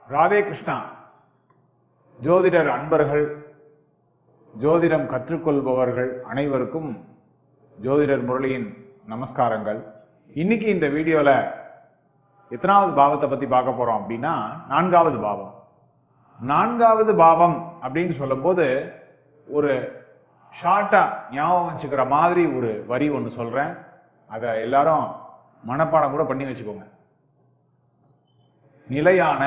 ராதே கிருஷ்ணா. ஜோதிடர் அன்பர்கள், ஜோதிடம் கற்றுக்கொள்பவர்கள் அனைவருக்கும் ஜோதிடர் முரளியின் நமஸ்காரங்கள். இன்னைக்கு இந்த வீடியோவில் எத்தனாவது பாவத்தை பற்றி பார்க்க போகிறோம் அப்படின்னா, நான்காவது பாவம். நான்காவது பாவம் அப்படின்னு சொல்லும்போது ஒரு ஷார்ட்டாக ஞாபகம் வச்சுக்கிற மாதிரி ஒரு வரி ஒன்று சொல்கிறேன். அதை எல்லாரும் மனப்பாடம் கூட பண்ணி வச்சுக்கோங்க. நிலையான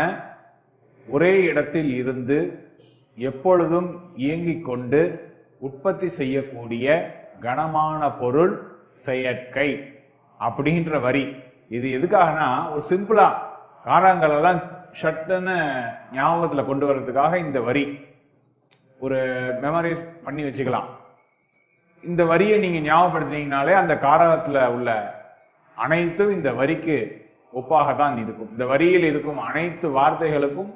ஒரே இடத்தில் இருந்து எப்பொழுதும் இயங்கிக் கொண்டு உற்பத்தி செய்யக்கூடிய கனமான பொருள் செயற்கை அப்படின்ற வரி. இது எதுக்காகனா, ஒரு சிம்பிளா காரங்களெல்லாம் ஷட்டுன்னு ஞாபகத்தில் கொண்டு வர்றதுக்காக இந்த வரி ஒரு மெமரைஸ் பண்ணி வச்சுக்கலாம். இந்த வரியை நீங்கள் ஞாபகப்படுத்தினீங்கனாலே அந்த காரகத்தில் உள்ள அனைத்தும் இந்த வரிக்கு ஒப்பாகத்தான் இருக்கும். இந்த வரியில் இருக்கும் அனைத்து வார்த்தைகளுக்கும்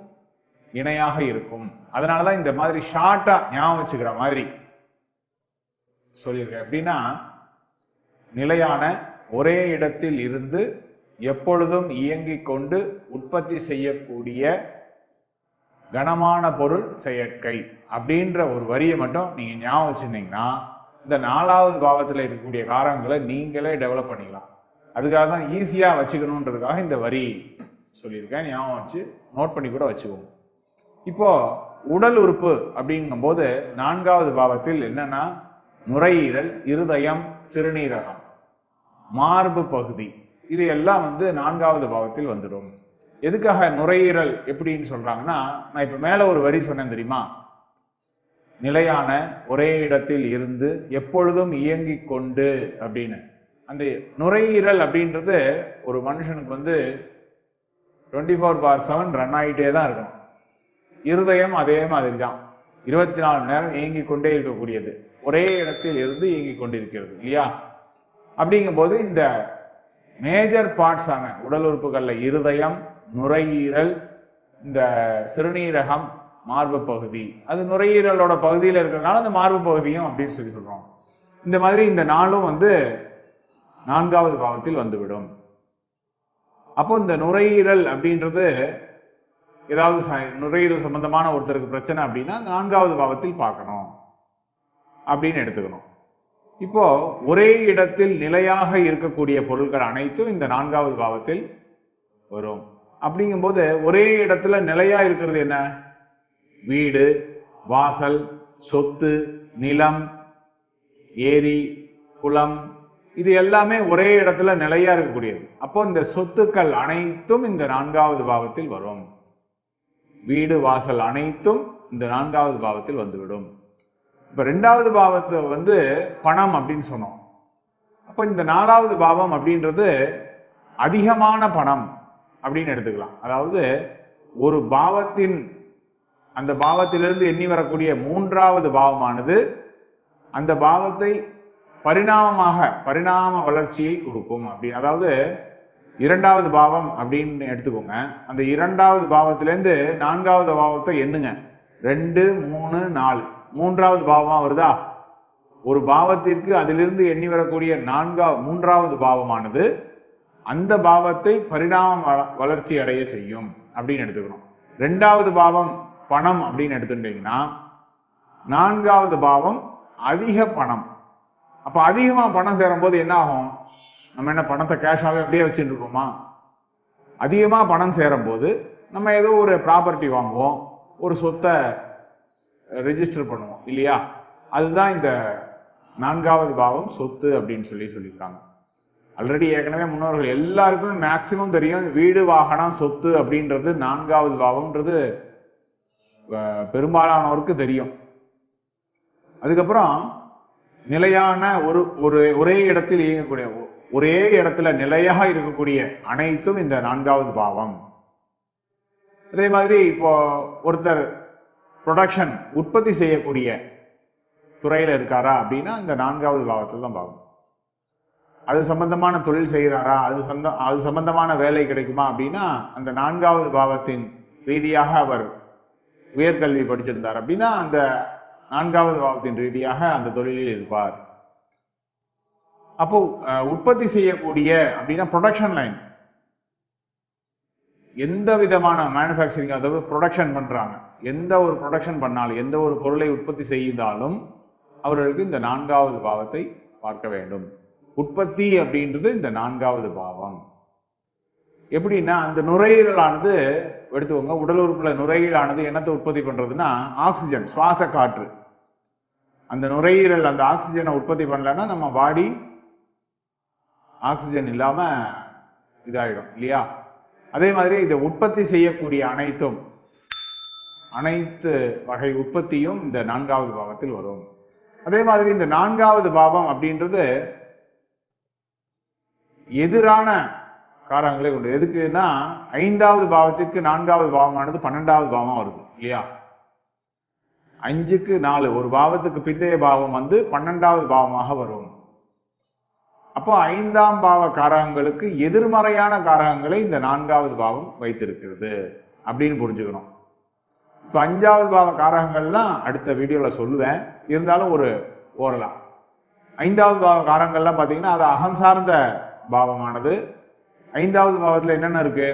இணையாக இருக்கும். அதனாலதான் இந்த மாதிரி ஷார்ட்டா ஞாபகம் வச்சுக்கிற மாதிரி சொல்லியிருக்கேன். எப்படின்னா, நிலையான ஒரே இடத்தில் இருந்து எப்பொழுதும் இயங்கிக் கொண்டு உற்பத்தி செய்யக்கூடிய கனமான பொருள் செயற்கை அப்படின்ற ஒரு வரியை மட்டும் நீங்க ஞாபகம் வச்சிருந்தீங்கன்னா, இந்த நாலாவது பாவத்தில் இருக்கக்கூடிய காரங்களை நீங்களே டெவலப் பண்ணிக்கலாம். அதுக்காக தான் ஈஸியா வச்சுக்கணுன்றதுக்காக இந்த வரி சொல்லியிருக்கேன். ஞாபகம் வச்சு நோட் பண்ணி கூட வச்சுக்கோங்க. இப்போ உடல் உறுப்பு அப்படிங்கும்போது நான்காவது பாவத்தில் என்னன்னா, நுரையீரல், இருதயம், சிறுநீரகம், மார்பு பகுதி, இது எல்லாம் நான்காவது பாவத்தில் வந்துடும். எதுக்காக நுரையீரல் எப்படின்னு சொல்றாங்கன்னா, நான் இப்ப மேல ஒரு வரி சொன்னேன் தெரியுமா, நிலையான ஒரே இடத்தில் இருந்து எப்பொழுதும் இயங்கிக் கொண்டு அப்படின்னு. அந்த நுரையீரல் அப்படின்றது ஒரு மனுஷனுக்கு 24/7 ரன் ஆகிட்டே தான் இருக்கும். இருதயம் அதே மாதிரி தான், 24 மணி நேரம் இயங்கிக் கொண்டே இருக்கக்கூடியது, ஒரே இடத்தில் இருந்து இயங்கிக் கொண்டிருக்கிறது இல்லையா? அப்படிங்கும்போது இந்த மேஜர் பார்ட்ஸ் ஆன உடல் உறுப்புகள்ல இருதயம், நுரையீரல், இந்த சிறுநீரகம், மார்பு பகுதி, அது நுரையீரலோட பகுதியில் இருக்கிறதுனால அந்த மார்பு பகுதியும் அப்படின்னு சொல்றோம். இந்த மாதிரி இந்த நாளும் நான்காவது பாவத்தில் வந்துவிடும். அப்போ இந்த நுரையீரல் அப்படின்றது ஏதாவது நுரையீரல் சம்பந்தமான ஒருத்தருக்கு பிரச்சனை அப்படின்னா நான்காவது பாவத்தில் பார்க்கணும் அப்படின்னு எடுத்துக்கணும். இப்போ ஒரே இடத்தில் நிலையாக இருக்கக்கூடிய பொருட்கள் அனைத்தும் இந்த நான்காவது பாவத்தில் வரும். அப்படிங்கும்போது ஒரே இடத்துல நிலையா இருக்கிறது என்ன? வீடு, வாசல், சொத்து, நிலம், ஏரி, குளம், இது எல்லாமே ஒரே இடத்துல நிலையா இருக்கக்கூடியது. அப்போ இந்த சொத்துக்கள் அனைத்தும் இந்த நான்காவது பாவத்தில் வரும். வீடு, வாசல் அனைத்தும் இந்த நான்காவது பாவத்தில் வந்துவிடும். இப்ப ரெண்டாவது பாவத்தை பணம் அப்படின்னு சொன்னோம். அப்ப இந்த நாலாவது பாவம் அப்படின்றது அதிகமான பணம் அப்படின்னு எடுத்துக்கலாம். அதாவது ஒரு பாவத்தின் அந்த பாவத்திலிருந்து எண்ணி வரக்கூடிய மூன்றாவது பாவமானது அந்த பாவத்தை பரிணாம வளர்ச்சியை கொடுக்கும் அப்படின்னு. அதாவது இரண்டாவது பாவம் அப்படின்னு எடுத்துக்கோங்க. அந்த இரண்டாவது பாவத்திலேருந்து நான்காவது பாவத்தை எண்ணுங்க. 2, 3, 4 மூன்றாவது பாவமா வருதா? ஒரு பாவத்திற்கு அதிலிருந்து எண்ணி வரக்கூடிய மூன்றாவது பாவமானது அந்த பாவத்தை பரிணாம வளர்ச்சி அடைய செய்யும் அப்படின்னு எடுத்துக்கணும். ரெண்டாவது பாவம் பணம் அப்படின்னு எடுத்துட்டீங்கன்னா, நான்காவது பாவம் அதிக பணம். அப்ப அதிகமா பணம் சேரும் போது என்ன ஆகும்? நம்ம என்ன பணத்தை கேஷாவே அப்படியே வச்சுட்டு இருக்கோமா? அதிகமா பணம் சேரும் போது நம்ம ஏதோ ஒரு ப்ராப்பர்ட்டி வாங்குவோம், ஒரு சொத்தை ரெஜிஸ்டர் பண்ணுவோம் இல்லையா? அதுதான் இந்த நான்காவது பாவம் சொத்து அப்படின்னு சொல்லியிருக்காங்க. ஆல்ரெடி ஏற்கனவே முன்னோர்கள் எல்லாருக்குமே மேக்சிமம் தெரியும், வீடு, வாகனம், சொத்து அப்படின்றது நான்காவது பாவம்ன்றது பெரும்பாலானோருக்கு தெரியும். அதுக்கப்புறம் நிலையான ஒரே இடத்தில் இயங்கக்கூடிய, ஒரே இடத்துல நிலையாக இருக்கக்கூடிய அனைத்தும் இந்த நான்காவது பாவம். அதே மாதிரி இப்போ ஒருத்தர் ப்ரொடக்ஷன் உற்பத்தி செய்யக்கூடிய துறையில இருக்காரா அப்படின்னா இந்த நான்காவது பாவத்தில் தான் பாவம். அது சம்பந்தமான தொழில் செய்கிறாரா, அது சம்பந்தமான வேலை கிடைக்குமா அப்படின்னா அந்த நான்காவது பாவத்தின் ரீதியாக அவர் உயர்கல்வி படிச்சிருந்தார் அப்படின்னா அந்த நான்காவது பாவத்தின் ரீதியாக அந்த தொழிலில் இருப்பார். அப்போ உற்பத்தி செய்யக்கூடிய அப்படின்னா ப்ரொடக்ஷன் லைன், எந்த விதமான மேனுஃபேக்சரிங், அதாவது ப்ரொடக்ஷன் பண்ணுறாங்க, எந்த ஒரு ப்ரொடக்ஷன் பண்ணாலும், எந்த ஒரு பொருளை உற்பத்தி செய்தாலும் அவர்களுக்கு இந்த 4வது பாவத்தை பார்க்க வேண்டும். உற்பத்தி அப்படின்றது இந்த 4வது பாவம். எப்படின்னா, அந்த நுரையீரலானது எடுத்துக்கோங்க, உடல் உறுப்புல நுரையீரலானது என்னத்தை உற்பத்தி பண்றதுன்னா ஆக்சிஜன், சுவாச காற்று. அந்த நுரையீரல் அந்த ஆக்சிஜனை உற்பத்தி பண்ணலன்னா நம்ம பாடி ஆக்சிஜன் இல்லாம இதாயிடும் இல்லையா? அதே மாதிரி இதை உற்பத்தி செய்யக்கூடிய அனைத்து வகை உற்பத்தியும் இந்த 4வது பாவத்தில் வரும். அதே மாதிரி இந்த 4வது பாவம் அப்படின்றது எதிரான காரகங்களை கொண்டு. எதுக்குன்னா 5வது பாவத்திற்கு 4வது பாவமானது 12வது பாவம் வருது இல்லையா? 5க்கு 4, ஒரு பாவத்துக்கு பிந்தைய பாவம் வந்து 12வது பாவமாக வரும். அப்போ 5ஆம் பாவ காரகங்களுக்கு எதிர்மறையான காரகங்களை இந்த 4வது பாவம் வைத்திருக்கிறது அப்படின்னு புரிஞ்சுக்கணும். இப்போ 5வது பாவ காரகங்கள்லாம் அடுத்த வீடியோவில் சொல்லுவேன், இருந்தாலும் ஒரு ஓரலா 5வது பாவ காரகங்கள்லாம் பார்த்தீங்கன்னா அது அகம் சார்ந்த பாவமானது. 5வது பாவத்தில் என்னென்ன இருக்கு?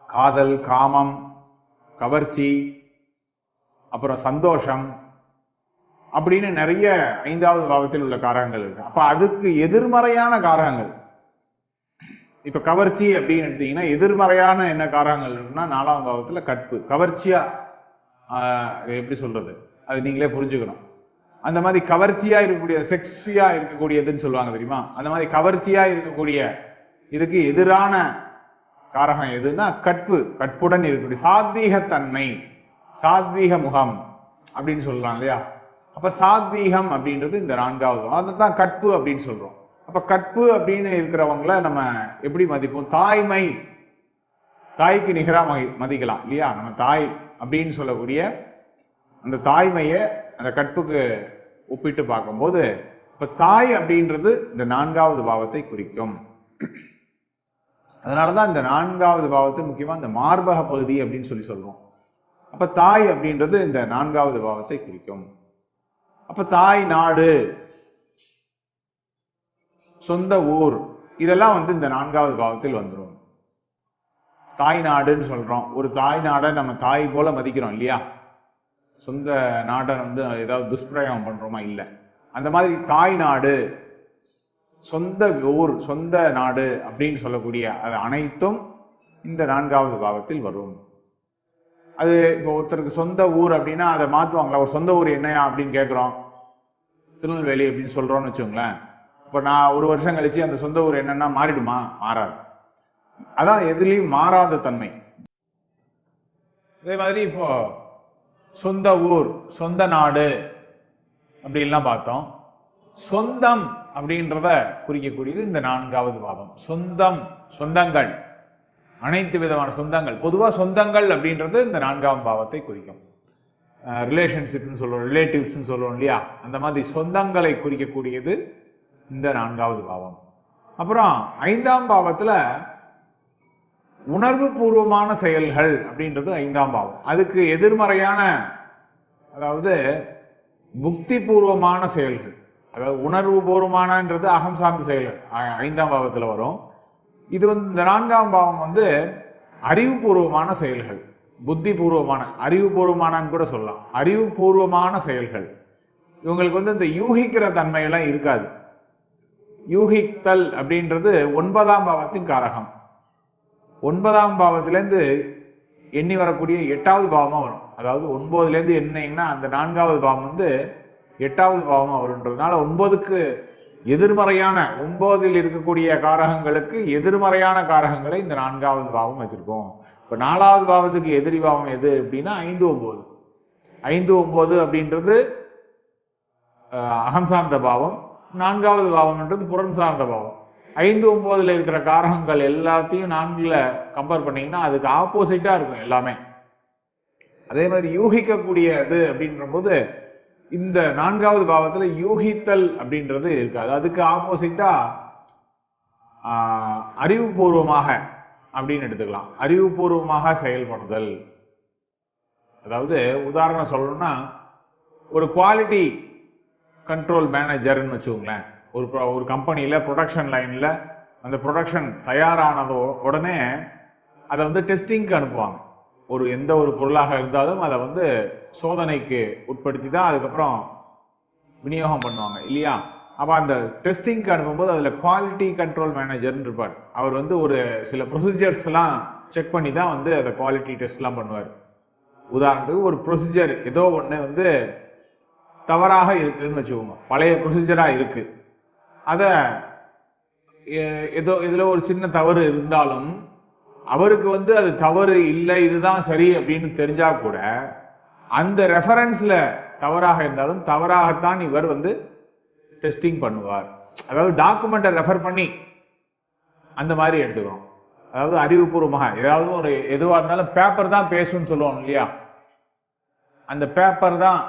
காதல், காமம், கவர்ச்சி, அப்புறம் சந்தோஷம் அப்படின்னு நிறைய 5வது பாவத்தில் உள்ள காரகங்கள் இருக்கு. அப்ப அதுக்கு எதிர்மறையான காரகங்கள், இப்ப கவர்ச்சி அப்படின்னு எடுத்தீங்கன்னா எதிர்மறையான என்ன காரகங்கள் இருக்குன்னா 4ஆம் பாவத்துல கற்பு. கவர்ச்சியா எப்படி சொல்றது, அது நீங்களே புரிஞ்சுக்கணும். அந்த மாதிரி கவர்ச்சியா இருக்கக்கூடிய, செக்ஸியா இருக்கக்கூடியதுன்னு சொல்லுவாங்க தெரியுமா? அந்த மாதிரி கவர்ச்சியா இருக்கக்கூடிய இதுக்கு எதிரான காரகம் எதுன்னா கற்பு. கற்புடன் இருக்கக்கூடிய சாத்வீகத்தன்மை, சாத்வீக முகம் அப்படின்னு சொல்லலாம் இல்லையா? அப்ப சாத்வீகம் அப்படின்றது இந்த 4வது, அதுதான் கற்பு அப்படின்னு சொல்றோம். அப்ப கற்பு அப்படின்னு இருக்கிறவங்கள நம்ம எப்படி மதிப்போம்? தாய்மை, தாய்க்கு நிகராக மதிக்கலாம் இல்லையா? நம்ம தாய் அப்படின்னு சொல்லக்கூடிய அந்த தாய்மையை அந்த கற்புக்கு ஒப்பிட்டு பார்க்கும்போது இப்ப தாய் அப்படின்றது இந்த 4வது பாவத்தை குறிக்கும். அதனாலதான் இந்த 4வது பாவத்தை முக்கியமா இந்த மார்பக பகுதி அப்படின்னு சொல்றோம். அப்ப தாய் அப்படின்றது இந்த 4வது பாவத்தை குறிக்கும். அப்ப தாய் நாடு, சொந்த ஊர், இதெல்லாம் வந்து இந்த 4வது பாவத்தில் வந்துடும். தாய் நாடுன்னு சொல்றோம், ஒரு தாய் நாடை நம்ம தாய் போல மதிக்கிறோம் இல்லையா? சொந்த நாடை வந்து ஏதாவது துஷ்பிரயோகம் பண்றோமா? இல்லை. அந்த மாதிரி தாய் நாடு, சொந்த ஊர், சொந்த நாடு அப்படின்னு சொல்லக்கூடிய அது அனைத்தும் இந்த 4வது பாவத்தில் வரும். அது இப்போ ஒருத்தருக்கு சொந்த ஊர் அப்படின்னா அதை மாற்றுவாங்களா? ஒரு சொந்த ஊர் என்னையா அப்படின்னு கேட்குறோம், திருநெல்வேலி அப்படின்னு சொல்றோம்னு வச்சுக்கோங்களேன். இப்போ நான் ஒரு வருஷம் கழிச்சு அந்த சொந்த ஊர் என்னன்னா மாறிடுமா? மாறாது. அதான் எதுலேயும் மாறாத தன்மை. அதே மாதிரி இப்போ சொந்த ஊர், சொந்த நாடு அப்படின்லாம் பார்த்தோம். சொந்தம் அப்படின்றத குறிக்கக்கூடியது இந்த 4வது பாவம். சொந்தம், சொந்தங்கள், அனைத்து விதமான சொந்தங்கள். பொதுவாக சொந்தங்கள் அப்படின்றது இந்த 4ஆம் பாவத்தை குறிக்கும். ரிலேஷன்ஷிப்னு சொல்லுவோம், ரிலேட்டிவ்ஸ்ன்னு சொல்லுவோம் இல்லையா? அந்த மாதிரி சொந்தங்களை குறிக்கக்கூடியது இந்த 4வது பாவம். அப்புறம் 5ஆம் பாவத்தில் உணர்வு பூர்வமான செயல்கள் அப்படின்றது 5ஆம் பாவம். அதுக்கு எதிர்மறையான, அதாவது புக்தி பூர்வமான செயல்கள், அதாவது உணர்வு பூர்வமானன்றது அகம் சார்ந்த செயல்கள் 5ஆம் பாவத்தில் வரும். இது வந்து இந்த 4ஆம் பாவம் வந்து அறிவுபூர்வமான செயல்கள், புத்தி பூர்வமான, அறிவுபூர்வமானு கூட சொல்லலாம், அறிவுபூர்வமான செயல்கள். இவங்களுக்கு வந்து இந்த யூகிக்கிற தன்மையெல்லாம் இருக்காது. யூகித்தல் அப்படின்றது 9ஆம் பாவத்தின் காரகம். 9ஆம் பாவத்திலேருந்து எண்ணி வரக்கூடிய 8வது பாவமாக வரும். அதாவது 9லேருந்து எண்ணிங்கன்னா அந்த 4வது பாவம் வந்து 8வது பாவமாக வருன்றதுனால 9க்கு எதிர்மறையான, 9இல் இருக்கக்கூடிய காரகங்களுக்கு எதிர்மறையான காரகங்களை இந்த 4வது பாவம் வச்சிருக்கோம். இப்போ 4வது பாவத்துக்கு எதிரி பாவம் எது அப்படின்னா 5, 9. 5, 9 அப்படின்றது அகம் சார்ந்த பாவம். 4வது பாவம்ன்றது புறம் சார்ந்த பாவம். 5, 9ல் இருக்கிற காரகங்கள் எல்லாத்தையும் 4ல் கம்பேர் பண்ணீங்கன்னா அதுக்கு ஆப்போசிட்டா இருக்கும் எல்லாமே. அதே மாதிரி யூகிக்கக்கூடியது அப்படின்ற போது இந்த 4வது பாவத்துல யூகித்தல் அப்படின்றது இருக்காது. அதுக்கு ஆப்போசிட்டா அறிவுபூர்வமாக அப்படின்னு எடுத்துக்கலாம். அறிவுபூர்வமாக செயல்படுதல். அதாவது உதாரணம் சொல்லணும்னா, ஒரு குவாலிட்டி கண்ட்ரோல் மேனேஜர்னு வச்சுக்கோங்களேன். ஒரு கம்பெனியில் ப்ரொடக்ஷன் லைனில் அந்த ப்ரொடக்ஷன் தயாரானது உடனே அதை வந்து டெஸ்டிங்க்கு அனுப்புவாங்க. எந்த ஒரு பொருளாக இருந்தாலும் அதை வந்து சோதனைக்கு உட்படுத்தி தான் அதுக்கப்புறம் விநியோகம் பண்ணுவாங்க இல்லையா? அப்போ அந்த டெஸ்டிங்க்கு அனுப்பும்போது அதில் குவாலிட்டி கண்ட்ரோல் மேனேஜர்னு இருப்பார். அவர் வந்து சில ப்ரொசீஜர்ஸ்லாம் செக் பண்ணி தான் வந்து அதை குவாலிட்டி டெஸ்ட்லாம் பண்ணுவார். உதாரணத்துக்கு ஒரு ப்ரொசீஜர் ஏதோ ஒன்று வந்து தவறாக இருக்குதுன்னு வச்சுக்கோங்க, பழைய ப்ரொசீஜராக இருக்குது, அதை இதில் ஒரு சின்ன தவறு இருந்தாலும் அவருக்கு வந்து அது தவறு இல்லை, இதுதான் சரி அப்படின்னு தெரிஞ்சா கூட அந்த ரெஃபரன்ஸ்ல தவறாக இருந்தாலும் தவறாகத்தான் இவர் வந்து டெஸ்டிங் பண்ணுவார். அதாவது டாக்குமெண்ட்டை ரெஃபர் பண்ணி அந்த மாதிரி எடுத்துக்கிறோம். அதாவது அறிவுபூர்வமாக ஏதாவது எதுவாக இருந்தாலும் பேப்பர் தான் பேசுன்னு சொல்லுவோம் இல்லையா? அந்த பேப்பர் தான்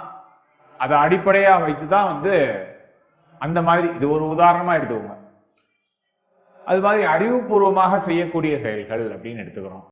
அதை அடிப்படையாக வைத்து தான் வந்து அந்த மாதிரி, இது ஒரு உதாரணமாக எடுத்துக்கோங்க. அது மாதிரி அறிவுபூர்வமாக செய்யக்கூடிய செயல்கள் அப்படின்னு எடுத்துக்கிறோம்.